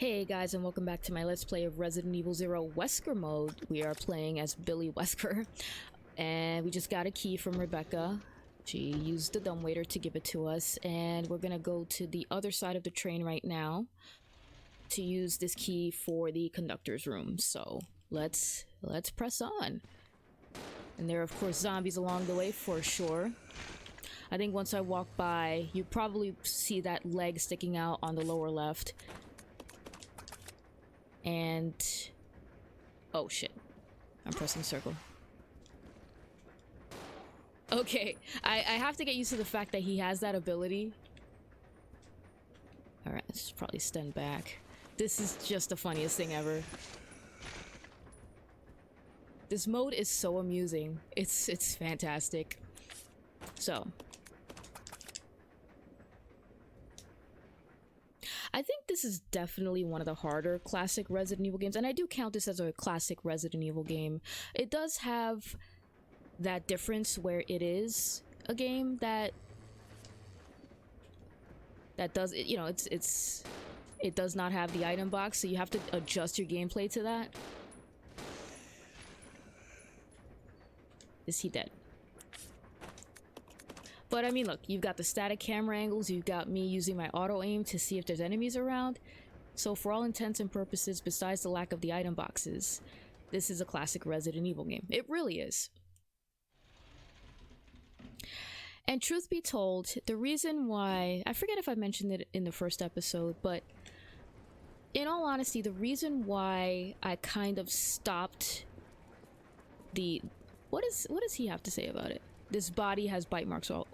Hey guys, and welcome back to my Let's Play of Resident Evil 0 Wesker mode. We are playing as Billy Wesker, and we just got a key from Rebecca. She used the dumbwaiter to give it to us, and we're gonna go to the other side of the train right now to use this key for the conductor's room. So let's press on. And there are of course zombies along the way for sure. I think once I walk by, you probably see that leg sticking out on the lower left. And oh shit, I'm pressing circle. Okay, I have to get used to the fact that he has that ability. All right, let's probably stand back. This is just the funniest thing ever. This mode is so amusing. It's fantastic. So I think this is definitely one of the harder classic Resident Evil games, and I do count this as a classic Resident Evil game. It does have that difference where it is a game that does, you know, it does not have the item box, so you have to adjust your gameplay to that. Is he dead? But I mean, look, you've got the static camera angles, you've got me using my auto aim to see if there's enemies around. So for all intents and purposes, besides the lack of the item boxes, this is a classic Resident Evil game. It really is. And truth be told, the reason why, I forget if I mentioned it in the first episode, but in all honesty, the reason why I kind of stopped the... What does he have to say about it? This body has bite marks all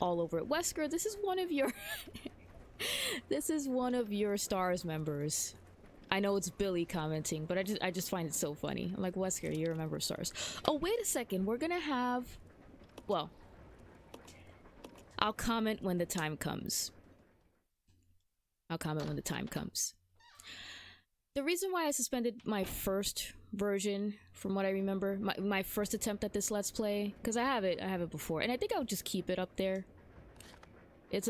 over it. Wesker, this is one of your this is one of your STARS members. I know it's Billy commenting, but I just find it so funny. I'm like, Wesker, you're a member of STARS. Oh, wait a second. We're gonna have, well, I'll comment when the time comes. I'll comment when the time comes. The reason why I suspended my first version, from what I remember, my first attempt at this Let's Play, because I have it before, and I think I'll just keep it up there. It's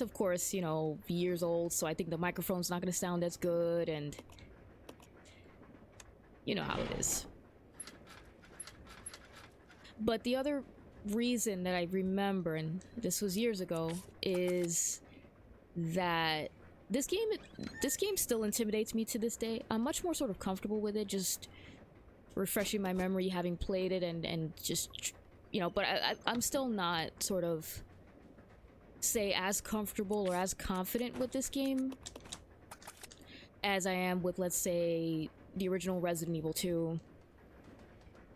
of course, you know, years old, so I think the microphone's not going to sound as good, and you know how it is. But the other reason that I remember, and this was years ago, is that this game still intimidates me to this day. I'm much more sort of comfortable with it, just refreshing my memory, having played it, and just, you know, but I'm still not sort of, say, as comfortable or as confident with this game as I am with, let's say, the original Resident Evil 2,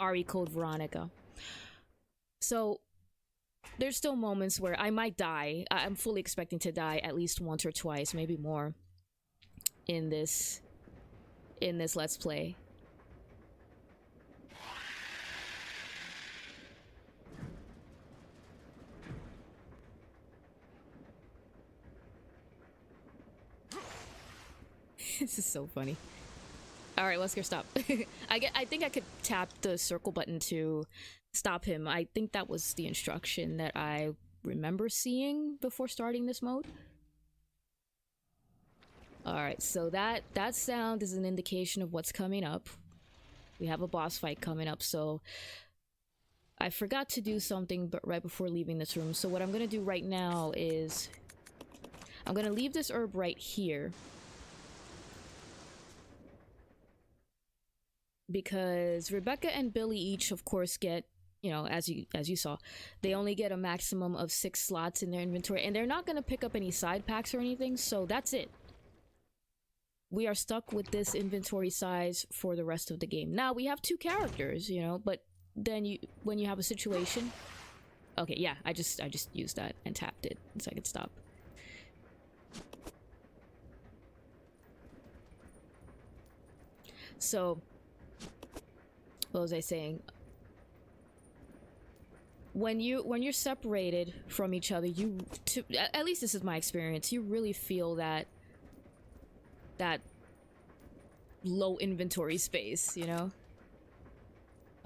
RE Code Veronica. So there's still moments where I might die. I'm fully expecting to die at least once or twice, maybe more, in this Let's Play. This is so funny. Alright, Wesker, stop. I think I could tap the circle button to stop him. I think that was the instruction that I remember seeing before starting this mode. Alright, so that sound is an indication of what's coming up. We have a boss fight coming up, so I forgot to do something but right before leaving this room. So what I'm gonna do right now is I'm gonna leave this herb right here, because Rebecca and Billy each, of course, get, you know, as you saw, they only get a maximum of 6 slots in their inventory, and they're not going to pick up any side packs or anything, so that's it. We are stuck with this inventory size for the rest of the game. Now, we have 2 characters, you know, but then when you have a situation... Okay, yeah, I just used that and tapped it so I could stop. So, what was I saying? When you're separated from each other, at least this is my experience, you really feel that low inventory space, you know?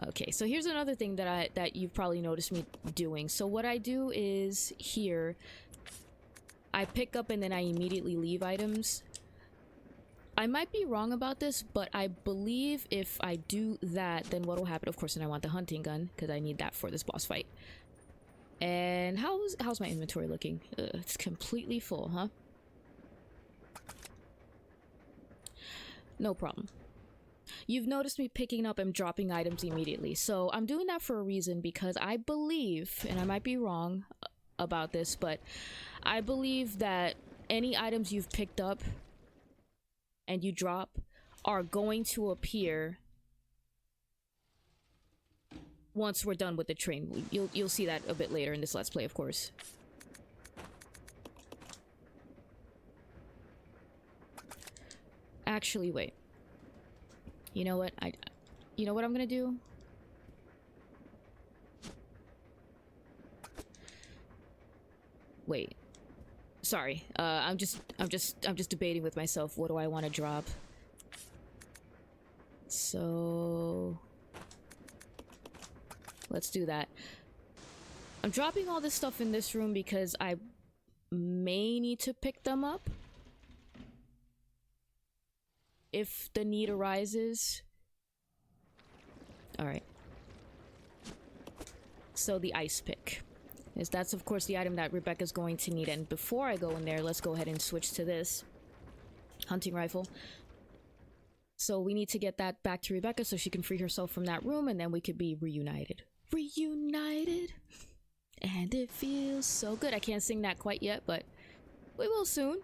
Okay, so here's another thing that you've probably noticed me doing. So what I do is here, I pick up and then I immediately leave items. I might be wrong about this, but I believe if I do that, then what will happen? Of course, then I want the hunting gun because I need that for this boss fight. And how's my inventory looking? It's completely full, huh? No problem. You've noticed me picking up and dropping items immediately, so I'm doing that for a reason because I believe, and I might be wrong about this, but I believe that any items you've picked up and you drop are going to appear once we're done with the train. You'll see that a bit later in this Let's Play, of course. Actually, wait. You know what? You know what I'm gonna do? Wait. Sorry. I'm just debating with myself. What do I want to drop? So let's do that. I'm dropping all this stuff in this room because I may need to pick them up if the need arises. Alright. So the ice pick. That's of course the item that Rebecca's going to need, and before I go in there, let's go ahead and switch to this hunting rifle. So we need to get that back to Rebecca so she can free herself from that room, and then we could be reunited. Reunited! And it feels so good. I can't sing that quite yet, but we will soon.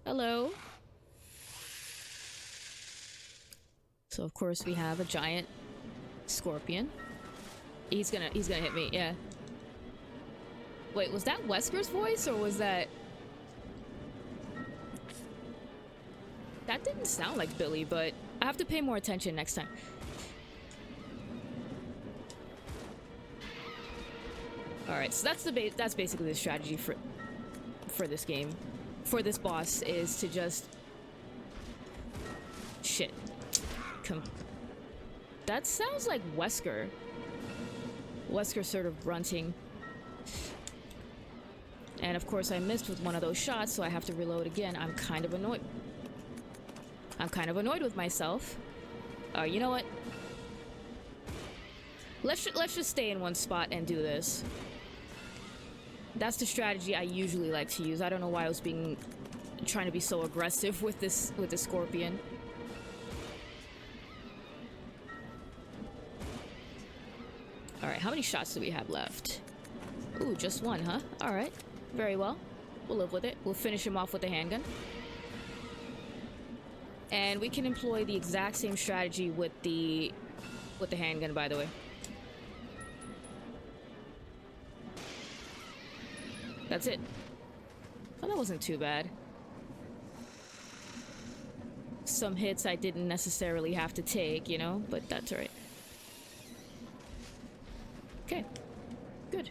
Hello. So of course we have a giant scorpion. He's gonna hit me, yeah. Wait, was that Wesker's voice or was that... That didn't sound like Billy, but I have to pay more attention next time. Alright, so that's basically the strategy for this game. For this boss, is to just... Shit. That sounds like Wesker. Wesker sort of grunting. And of course I missed with one of those shots, so I have to reload again. I'm kind of annoyed. I'm kind of annoyed with myself. You know what? Let's just stay in one spot and do this. That's the strategy I usually like to use. I don't know why I was trying to be so aggressive with this scorpion. Alright, how many shots do we have left? Ooh, just one, huh? Alright. Very well. We'll live with it. We'll finish him off with the handgun. And we can employ the exact same strategy with the handgun, by the way. That's it. Well, that wasn't too bad. Some hits I didn't necessarily have to take, you know, but that's alright. Okay. Good.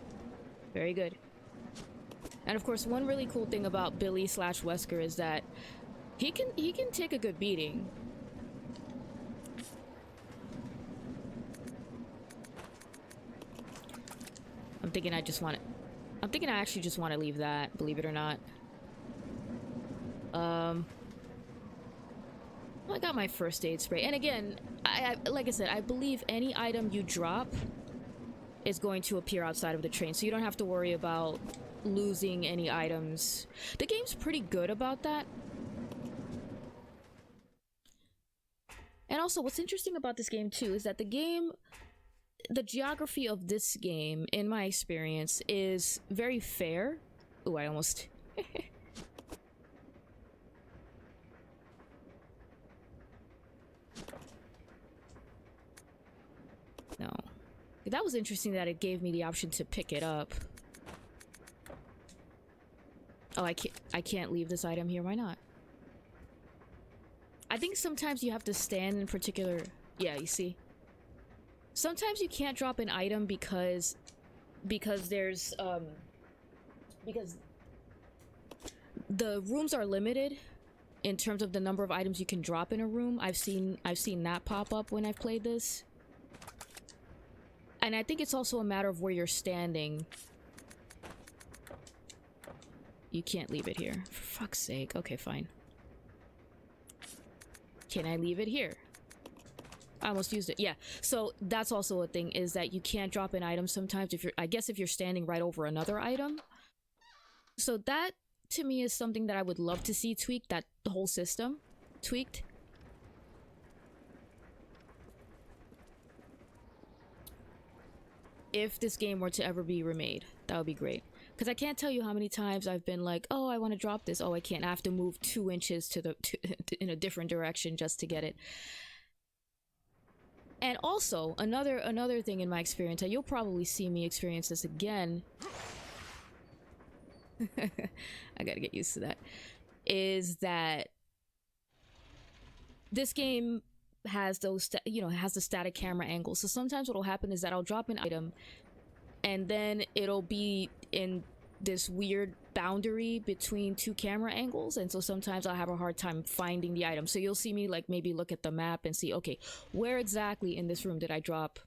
Very good. And of course, one really cool thing about Billy / Wesker is that he can take a good beating. I'm thinking I actually just want to leave that, believe it or not. Well, I got my first aid spray. And again, like I said, I believe any item you drop is going to appear outside of the train, so you don't have to worry about losing any items. The game's pretty good about that. And also, what's interesting about this game too is that the geography of this game, in my experience, is very fair. Ooh, I almost... No. That was interesting that it gave me the option to pick it up. Oh, I can't leave this item here. Why not? I think sometimes you have to stand in particular... Yeah, you see? Sometimes you can't drop an item because there's, because the rooms are limited. in terms of the number of items you can drop in a room. I've seen that pop up when I've played this. And I think it's also a matter of where you're standing. You can't leave it here. For fuck's sake. Okay, fine. Can I leave it here? I almost used it. Yeah. So that's also a thing, is that you can't drop in items sometimes if you're, I guess if you're standing right over another item. So that to me is something that I would love to see tweaked, that whole system tweaked. If this game were to ever be remade, that would be great. Because I can't tell you how many times I've been like, oh, I want to drop this. Oh, I can't. I have to move 2 inches to the in a different direction just to get it. And also, another thing in my experience, and you'll probably see me experience this again. I gotta get used to that. Is that this game has those, has the static camera angle. So sometimes what'll happen is that I'll drop an item, and then it'll be in this weird boundary between 2 camera angles, and so sometimes I'll have a hard time finding the item. So you'll see me like maybe look at the map and see, okay, where exactly in this room did I drop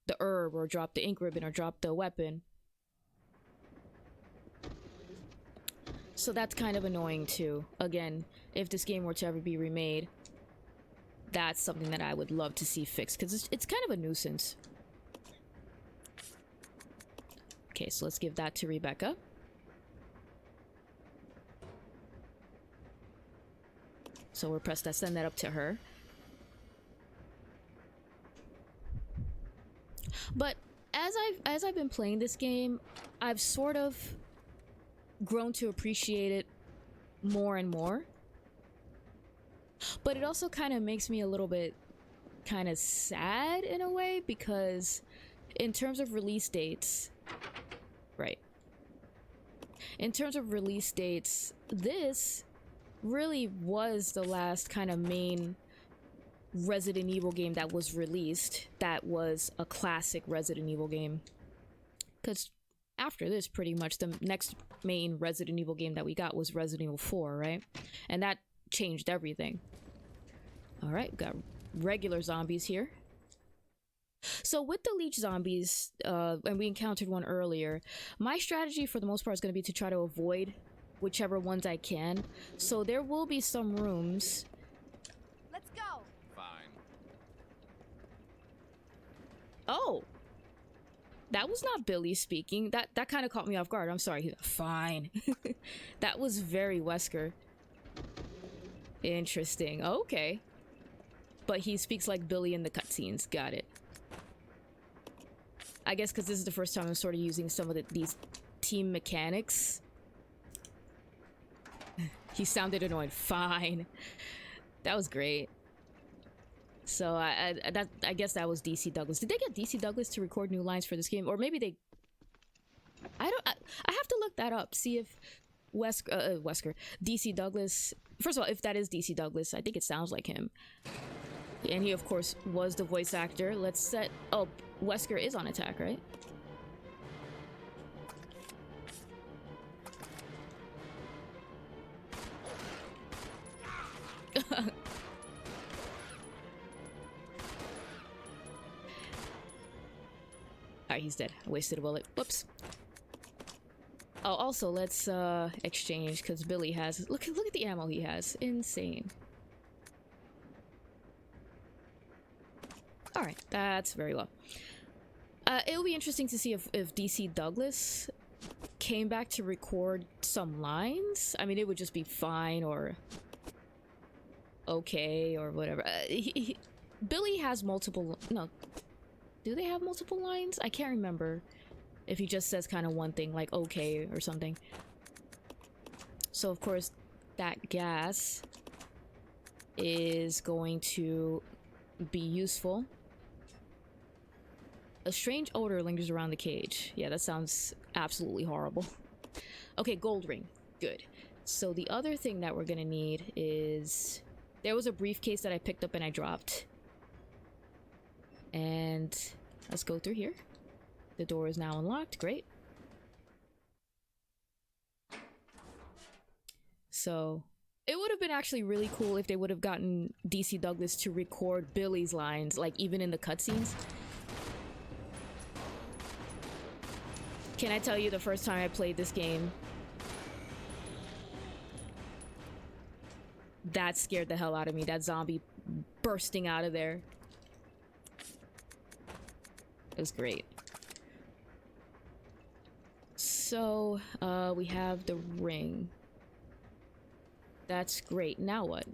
the herb, or drop the ink ribbon, or drop the weapon? So that's kind of annoying too. Again, if this game were to ever be remade, that's something that I would love to see fixed, because it's kind of a nuisance. Okay, so let's give that to Rebecca. So we're pressed to send that up to her. But as I've been playing this game, I've sort of grown to appreciate it more and more. But it also kind of makes me a little bit kind of sad in a way, because in terms of release dates, right? In terms of release dates, this really was the last kind of main Resident Evil game that was released that was a classic Resident Evil game. Because after this, pretty much the next main Resident Evil game that we got was Resident Evil 4, right? And that changed everything. Alright, we got regular zombies here. So with the leech zombies, and we encountered one earlier, my strategy for the most part is going to be to try to avoid whichever ones I can. So there will be some rooms. Let's go. Fine. Oh, that was not Billy speaking. That kind of caught me off guard. I'm sorry. He's fine. That was very Wesker. Interesting. Okay. But he speaks like Billy in the cutscenes. Got it. I guess because this is the first time I'm sort of using some of these team mechanics. He sounded annoyed. Fine. That was great. So I guess that was DC Douglas. Did they get DC Douglas to record new lines for this game, or maybe they? I have to look that up. See if Wesker, DC Douglas. First of all, if that is DC Douglas, I think it sounds like him. And he, of course, was the voice actor. Let's set. Oh, Wesker is on attack, right? Alright, he's dead. I wasted a bullet. Whoops. Oh, also, let's exchange, because Billy has... Look at the ammo he has. Insane. Alright, that's very well. It'll be interesting to see if DC Douglas came back to record some lines. I mean, it would just be fine, or... okay, or whatever. Billy has multiple... No. Do they have multiple lines? I can't remember if he just says kind of one thing, like okay or something. So, of course, that gas is going to be useful. A strange odor lingers around the cage. Yeah, that sounds absolutely horrible. Okay, gold ring. Good. So the other thing that we're gonna need is... There was a briefcase that I picked up and I dropped. And let's go through here. The door is now unlocked. Great. So It would have been actually really cool if they would have gotten DC Douglas to record Billy's lines, like even in the cutscenes. Can I tell you the first time I played this game? That scared the hell out of me, that zombie bursting out of there. It was great. So, we have the ring. That's great. Now what?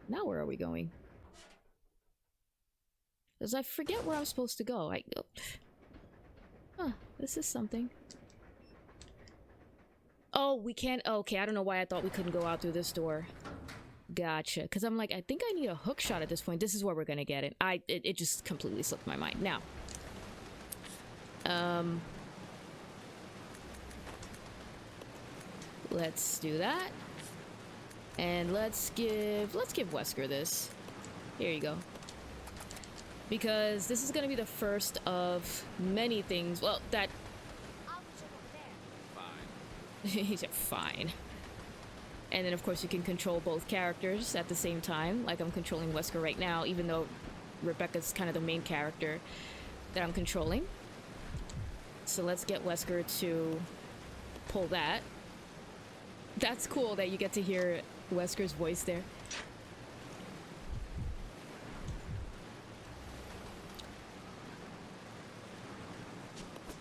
Now where are we going? Because I forget where I'm supposed to go. Huh, this is something. Oh, we can't. Okay, I don't know why I thought we couldn't go out through this door. Gotcha. Because I'm like, I think I need a hook shot at this point. This is where we're gonna get it. It just completely slipped my mind. Now, let's do that. And let's give Wesker this. Here you go. Because this is gonna be the first of many things. Well, that. I'll check over there. Fine. He said fine. And then of course you can control both characters at the same time. Like I'm controlling Wesker right now, even though Rebecca's kind of the main character that I'm controlling. So let's get Wesker to pull that. That's cool that you get to hear Wesker's voice there.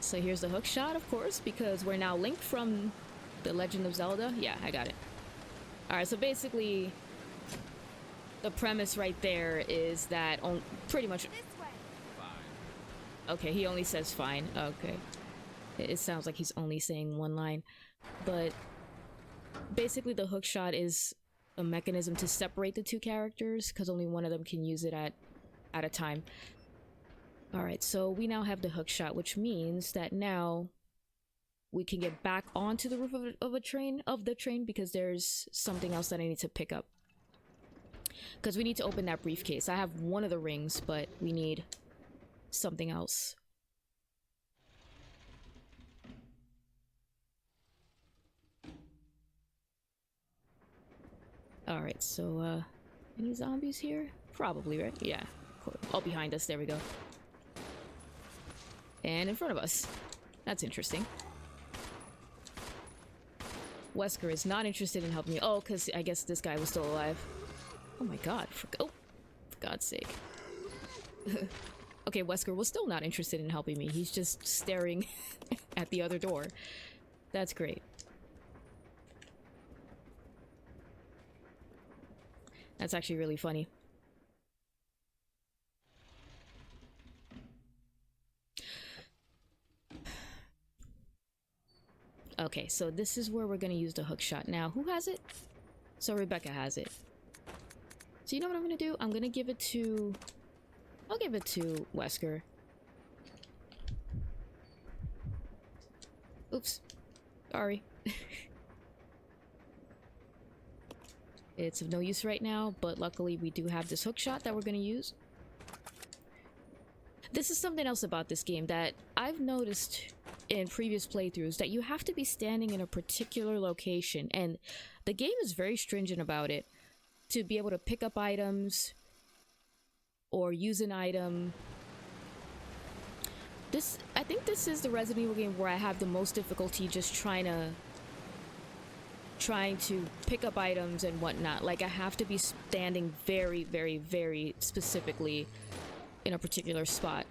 So here's the hook shot, of course, because we're now Link from The Legend of Zelda. Yeah, I got it. Alright, so basically the premise right there is that pretty much... This way. Fine. Okay, he only says fine. Okay. It sounds like he's only saying one line. But basically the hook shot is a mechanism to separate the two characters, because only one of them can use it at a time. Alright, so we now have the hook shot, which means that now we can get back onto the roof of the train, because there's something else that I need to pick up. Because we need to open that briefcase. I have one of the rings, but we need something else. Alright, so, any zombies here? Probably, right? Yeah. Cool. All behind us, there we go. And in front of us. That's interesting. Wesker is not interested in helping me. Oh, because I guess this guy was still alive. Oh my god. For God's sake. Okay, Wesker was still not interested in helping me. He's just staring at the other door. That's great. That's actually really funny. Okay, so this is where we're gonna use the hook shot. Now, who has it? So Rebecca has it. So you know what I'm gonna do? I'm gonna give it to... I'll give it to Wesker. Oops. Sorry. It's of no use right now, but luckily we do have this hook shot that we're gonna use. This is something else about this game that I've noticed in previous playthroughs, that you have to be standing in a particular location, and the game is very stringent about it, to be able to pick up items or use an item. I think this is the Resident Evil game where I have the most difficulty just trying to pick up items and whatnot. Like, I have to be standing very, very, very specifically in a particular spot.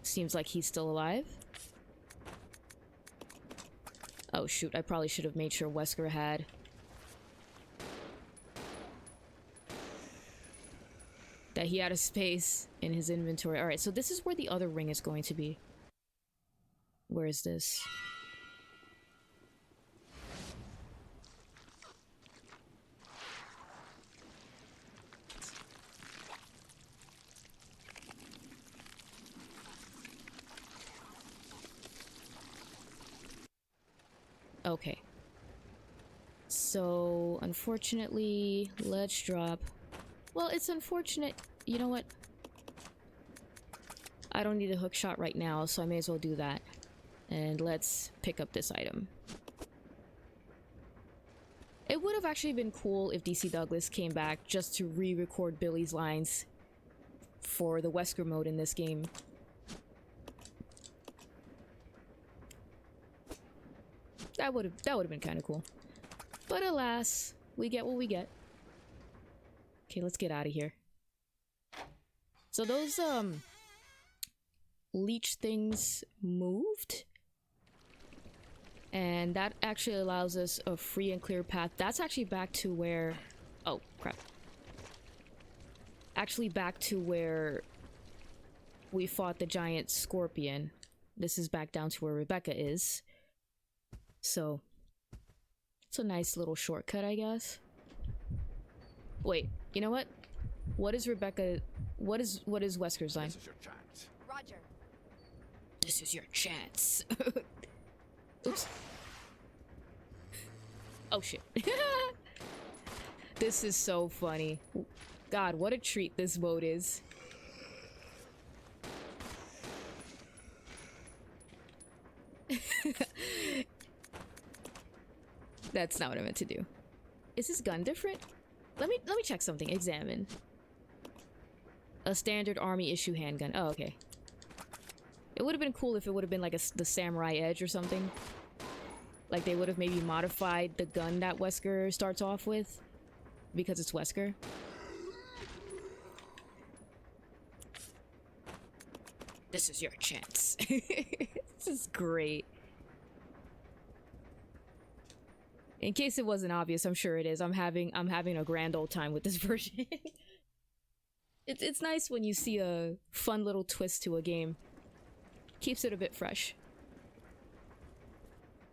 Seems like he's still alive. Oh shoot, I probably should have made sure Wesker had... that he had a space in his inventory. Alright, so this is where the other ring is going to be. Where is this? Okay. So, unfortunately, let's drop... Well, it's unfortunate. You know what? I don't need a hook shot right now, so I may as well do that. And let's pick up this item. It would have actually been cool if DC Douglas came back just to re-record Billy's lines for the Wesker mode in this game. That would have been kind of cool. But alas, we get what we get. Okay, let's get out of here. So those leech things moved, and that actually allows us a free and clear path. That's actually back to where, oh crap, actually back to where we fought the giant scorpion. This is back down to where Rebecca is, so it's a nice little shortcut, I guess. Wait, you know what? What is Rebecca? What is Wesker's line? This is your chance. Roger. This is your chance. Oops. Oh shit. This is so funny. God, what a treat this mode is. That's not what I meant to do. Is this gun different? Let me check something. Examine. A standard army issue handgun. Oh, okay. It would have been cool if it would have been like the Samurai Edge or something. Like they would have maybe modified the gun that Wesker starts off with, because it's Wesker. This is your chance. This is great. In case it wasn't obvious, I'm sure it is. I'm having a grand old time with this version. It's nice when you see a fun little twist to a game. Keeps it a bit fresh.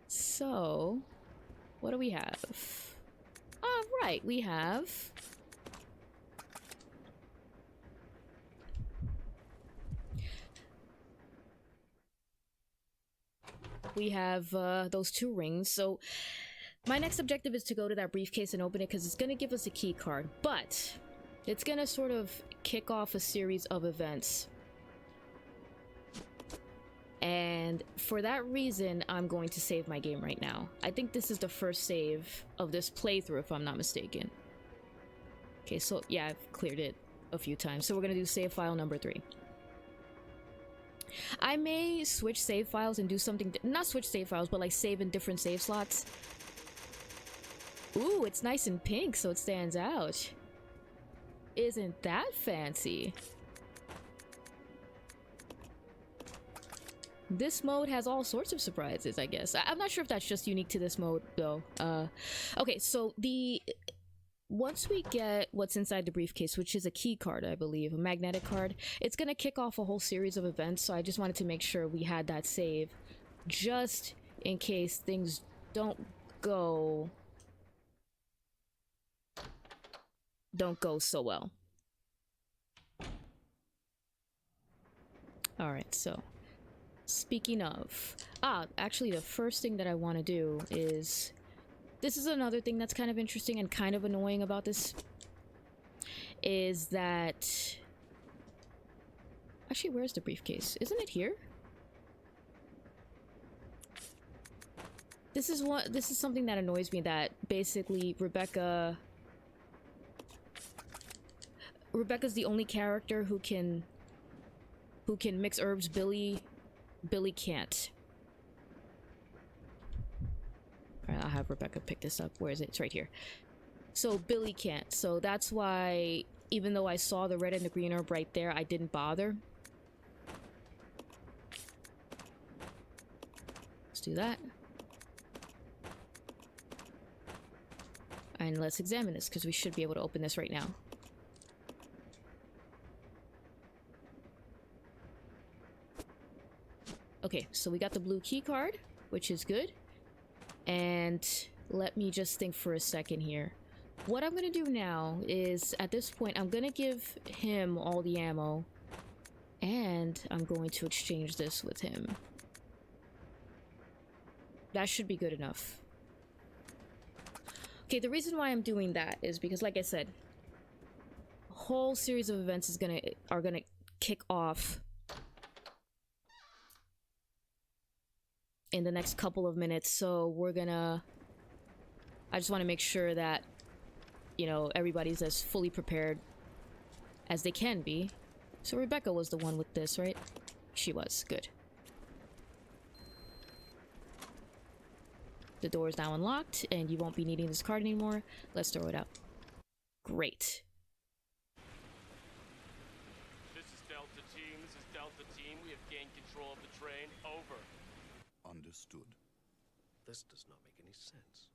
So, what do we have? Ah, right, we have... We have those 2 rings, so my next objective is to go to that briefcase and open it because it's going to give us a key card, but it's going to sort of kick off a series of events. And for that reason, I'm going to save my game right now. I think this is the first save of this playthrough, if I'm not mistaken. Okay, so yeah, I've cleared it a few times. So we're going to do save file number 3. I may switch save files and do something, not switch save files, but like save in different save slots. Ooh, it's nice and pink, so it stands out. Isn't that fancy? This mode has all sorts of surprises, I guess. I'm not sure if that's just unique to this mode, though. Okay, so once we get what's inside the briefcase, which is a key card, I believe, a magnetic card, it's gonna kick off a whole series of events, so I just wanted to make sure we had that save, just in case things don't go so well. Alright, so speaking of... actually the first thing that I want to do is... This is another thing that's kind of interesting and kind of annoying about this. Is that... Actually, where's the briefcase? Isn't it here? This is something that annoys me, that basically Rebecca's the only character who can mix herbs. Billy can't. Alright, I'll have Rebecca pick this up. Where is it? It's right here. So Billy can't. So that's why, even though I saw the red and the green herb right there, I didn't bother. Let's do that. And let's examine this, because we should be able to open this right now. Okay, so we got the blue key card, which is good. And let me just think for a second here. What I'm gonna do now is, at this point, I'm gonna give him all the ammo. And I'm going to exchange this with him. That should be good enough. Okay, the reason why I'm doing that is because, like I said, a whole series of events are gonna kick off in the next couple of minutes, so we're gonna I just want to make sure that, you know, everybody's as fully prepared as they can be. So Rebecca was the one with this, right? She was. Good. The door is now unlocked, and you won't be needing this card anymore. Let's throw it out. Great. This is Delta Team. This is Delta Team. We have gained control of the train. Over. Understood. This does not make any sense.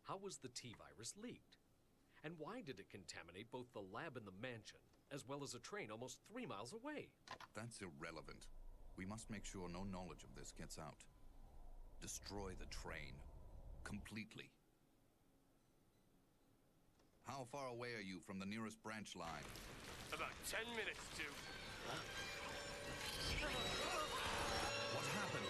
How was the T-virus leaked? And why did it contaminate both the lab and the mansion, as well as a train almost 3 miles away? That's irrelevant. We must make sure no knowledge of this gets out. Destroy the train. Completely. How far away are you from the nearest branch line? About 10 minutes to... What happened?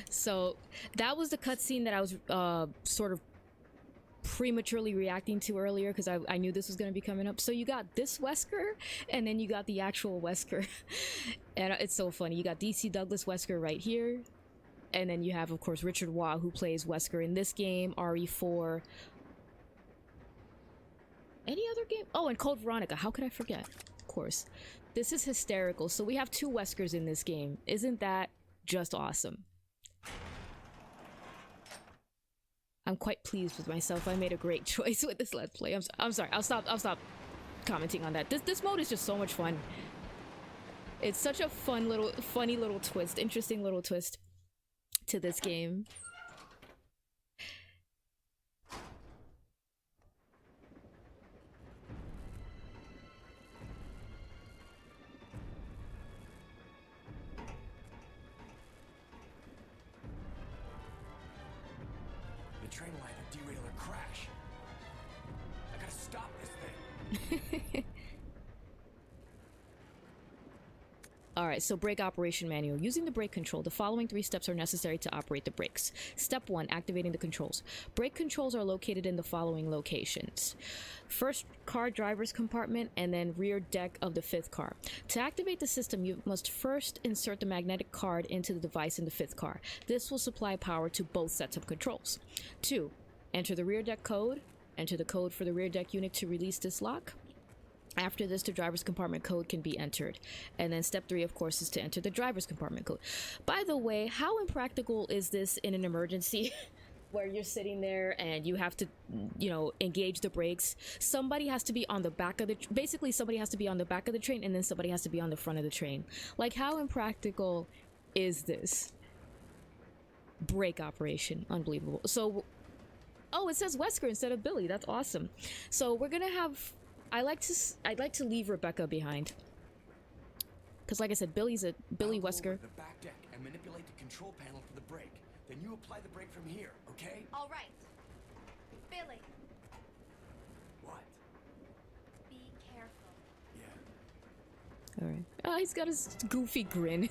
So that was the cutscene that I was sort of prematurely reacting to earlier because I knew this was going to be coming up. So you got this Wesker, and then you got the actual Wesker. And it's so funny. You got DC Douglas Wesker right here. And then you have, of course, Richard Waugh, who plays Wesker in this game, RE4. Any other game? Oh, and Code Veronica. How could I forget? Of course. This is hysterical. So we have 2 Weskers in this game. Isn't that just awesome? I'm quite pleased with myself. I made a great choice with this Let's Play. I'm sorry. I'll stop commenting on that. This mode is just so much fun. It's such a funny little twist, interesting little twist to this game. The train will either derail or crash. I gotta stop this thing. Alright, so brake operation manual. Using the brake control, the following 3 steps are necessary to operate the brakes. Step 1, activating the controls. Brake controls are located in the following locations. First car driver's compartment, and then rear deck of the 5th car. To activate the system, you must first insert the magnetic card into the device in the 5th car. This will supply power to both sets of controls. 2, enter the rear deck code. Enter the code for the rear deck unit to release this lock. After this, the driver's compartment code can be entered. And then step 3, of course, is to enter the driver's compartment code. By the way, how impractical is this in an emergency where you're sitting there and you have to, you know, engage the brakes? Somebody has to be on the back of the... Basically, somebody has to be on the back of the train, and then somebody has to be on the front of the train. Like, how impractical is this? Brake operation. Unbelievable. So... Oh, it says Wesker instead of Billy. That's awesome. So we're gonna have... I'd like to leave Rebecca behind, because like I said, Billy I'll go Wesker. over to the back deck and manipulate the control panel for the brake. Then you apply the brake from here, okay? All right. Billy, What? be careful. Yeah. All right. Oh, he's got his goofy grin.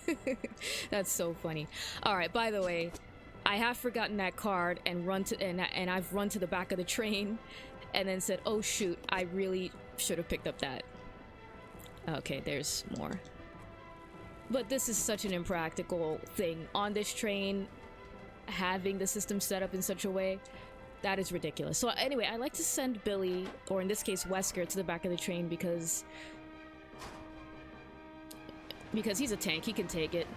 That's so funny. All right. By the way, I have forgotten that card and I've run to the back of the train, and then said, "Oh shoot, I really should have picked up that." Okay, there's more. But this is such an impractical thing on this train, having the system set up in such a way that is ridiculous. So anyway, I like to send Billy, or in this case Wesker, to the back of the train because he's a tank. He can take it.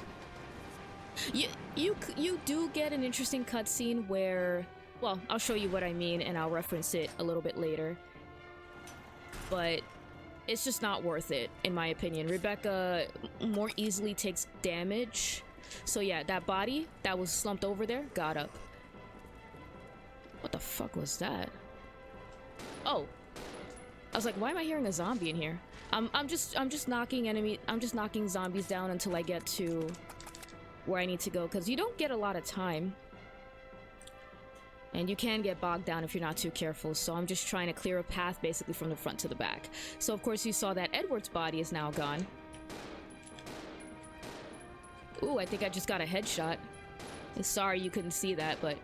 You do get an interesting cutscene where, well, I'll show you what I mean and I'll reference it a little bit later. But it's just not worth it, in my opinion. Rebecca more easily takes damage. So yeah, that body that was slumped over there got up. What the fuck was that? Oh. I was like, why am I hearing a zombie in here? I'm just knocking zombies down until I get to where I need to go, because you don't get a lot of time. And you can get bogged down if you're not too careful, so I'm just trying to clear a path basically from the front to the back. So of course you saw that Edward's body is now gone. Ooh, I think I just got a headshot. Sorry you couldn't see that, but...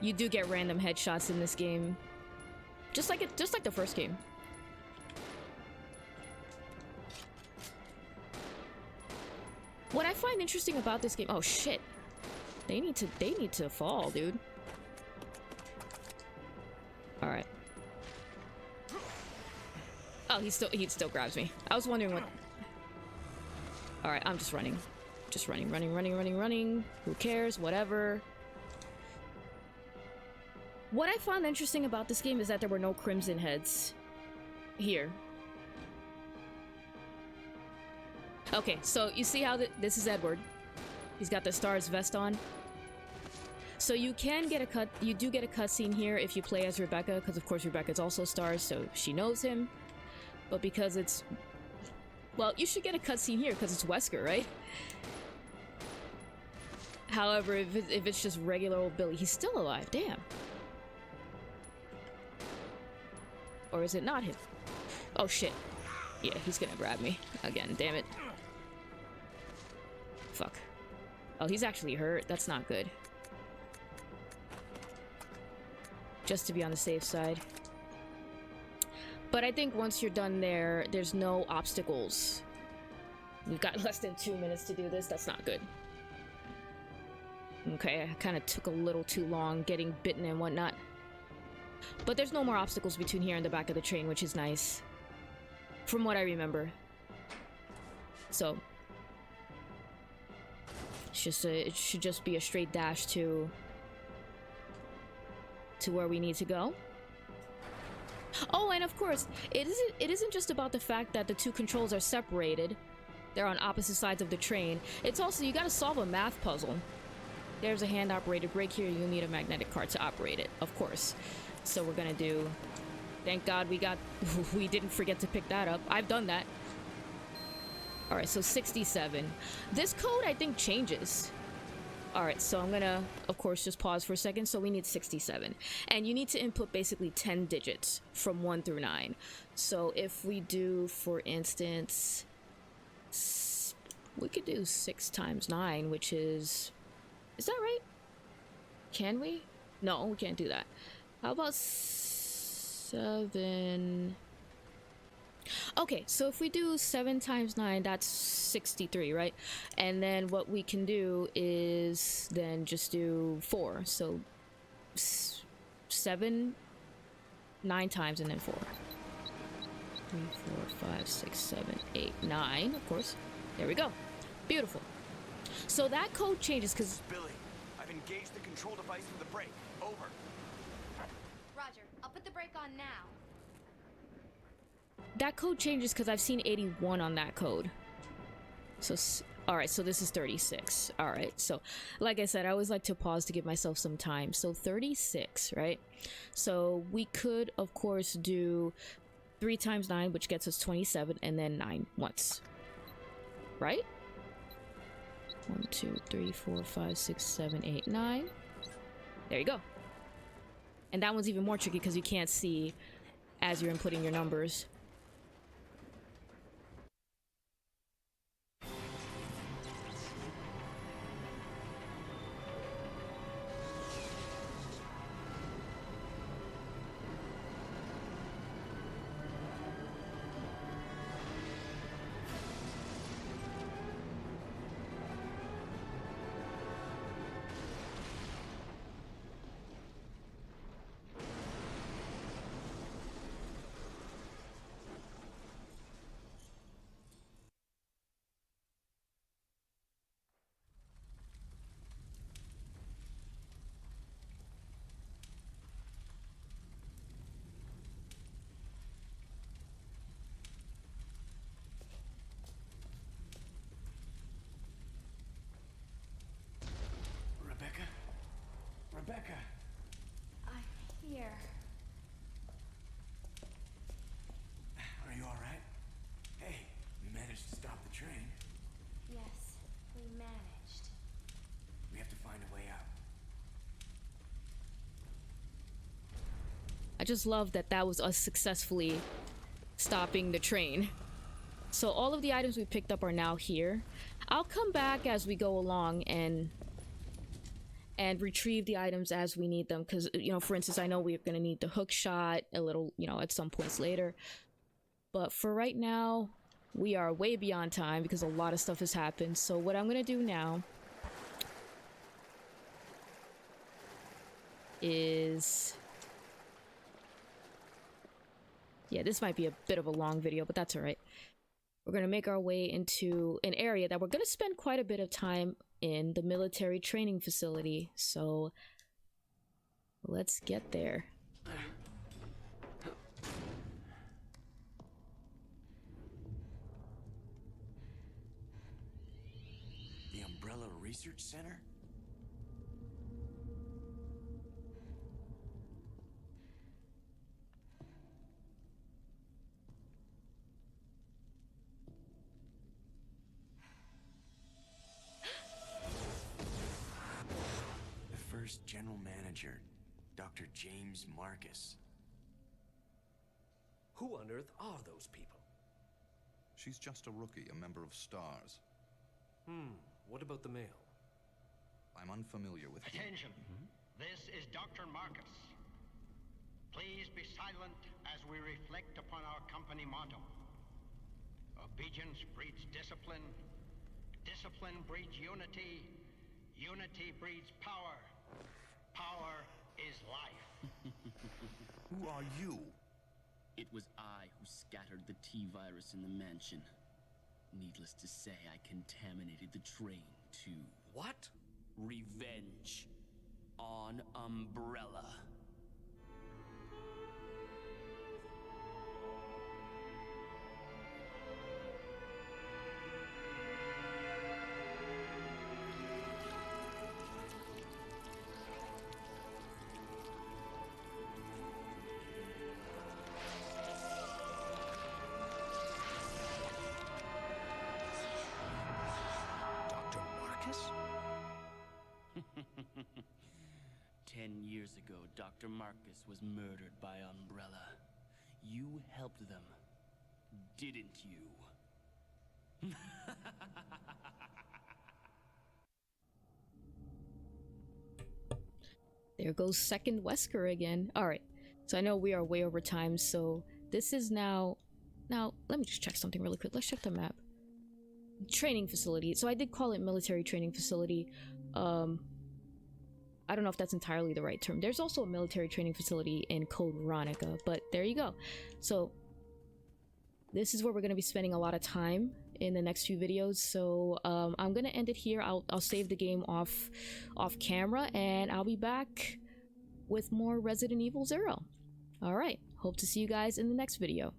You do get random headshots in this game. Just like the first game. What I find interesting about this game— oh shit. They need to fall, dude. Alright. Oh, he still grabs me. I was wondering what— alright, I'm just running. Just running. Who cares? Whatever. What I found interesting about this game is that there were no crimson heads here. Okay, so you see how this is Edward. He's got the Stars vest on. So you can get you do get a cutscene here if you play as Rebecca, because of course Rebecca's also Stars, so she knows him. But because it's— well, you should get a cutscene here because it's Wesker, right? However, if it's just regular old Billy, he's still alive. Damn. Or is it not him? Oh shit. Yeah, he's gonna grab me again. Damn it. Fuck. Oh, he's actually hurt. That's not good. Just to be on the safe side. But I think once you're done there, there's no obstacles. We've got less than 2 minutes to do this. That's not good. Okay, I kind of took a little too long getting bitten and whatnot. But there's no more obstacles between here and the back of the train, which is nice. From what I remember. So it's just it should just be a straight dash to where we need to go. Oh, and of course, it isn't just about the fact that the two controls are separated. They're on opposite sides of the train. It's also, you gotta solve a math puzzle. There's a hand-operated brake here. You'll need a magnetic card to operate it, of course. So we're gonna do— thank God we didn't forget to pick that up. I've done that. Alright, so 67. This code, I think, changes. Alright, so I'm gonna, of course, just pause for a second. So we need 67. And you need to input basically 10 digits from 1 through 9. So if we do, for instance, we could do 6 times 9, which is that right? Can we? No, we can't do that. How about 7? Okay, so if we do 7 times 9, that's 63, right? And then what we can do is then just do 4. So 7, 9 times, and then 4. 3, 4, 5, 6, 7, 8, 9, of course. There we go. Beautiful. So that code changes because— Billy, I've engaged the control device for the brake. Over. Roger, I'll put the brake on now. that code changes because I've seen 81 on that code. So, alright, so this is 36. Alright, so like I said, I always like to pause to give myself some time. So 36, right? So we could, of course, do 3 times 9, which gets us 27, and then 9 once. Right? 1, 2, 3, 4, 5, 6, 7, 8, 9. There you go. And that one's even more tricky because you can't see as you're inputting your numbers. Rebecca! I'm here. Are you alright? Hey, we managed to stop the train. Yes, we managed. We have to find a way out. I just love that that was us successfully stopping the train. So all of the items we picked up are now here. I'll come back as we go along and and retrieve the items as we need them. Because, you know, for instance, I know we're going to need the hook shot a little, you know, at some points later. But for right now, we are way beyond time because a lot of stuff has happened. So what I'm going to do now is... yeah, this might be a bit of a long video, but that's alright. We're going to make our way into an area that we're going to spend quite a bit of time in, the military training facility. So let's get there. The Umbrella Research Center? The first general manager, Dr. James Marcus. Who on earth are those people? She's just a rookie, a member of STARS. What about the male? I'm unfamiliar with him. Attention. This is Dr. Marcus. Please be silent as we reflect upon our company motto. Obedience breeds discipline. Discipline breeds unity. Unity breeds power. Power is life. Who are you? It was I who scattered the T-virus in the mansion. Needless to say, I contaminated the train to What? revenge on Umbrella. Dr. Marcus? 10 years ago, Dr. Marcus was murdered by Umbrella. You helped them, didn't you? There goes second Wesker again. Alright, so I know we are way over time, so this is now... Now, let me just check something really quick. Let's check the map. Training facility. So I did call it military training facility. I don't know if that's entirely the right term. There's also a military training facility in Code Veronica, but there you go. So this is where we're going to be spending a lot of time in the next few videos. So I'm going to end it here. I'll save the game off camera, and I'll be back with more Resident Evil 0. All right, hope to see you guys in the next video.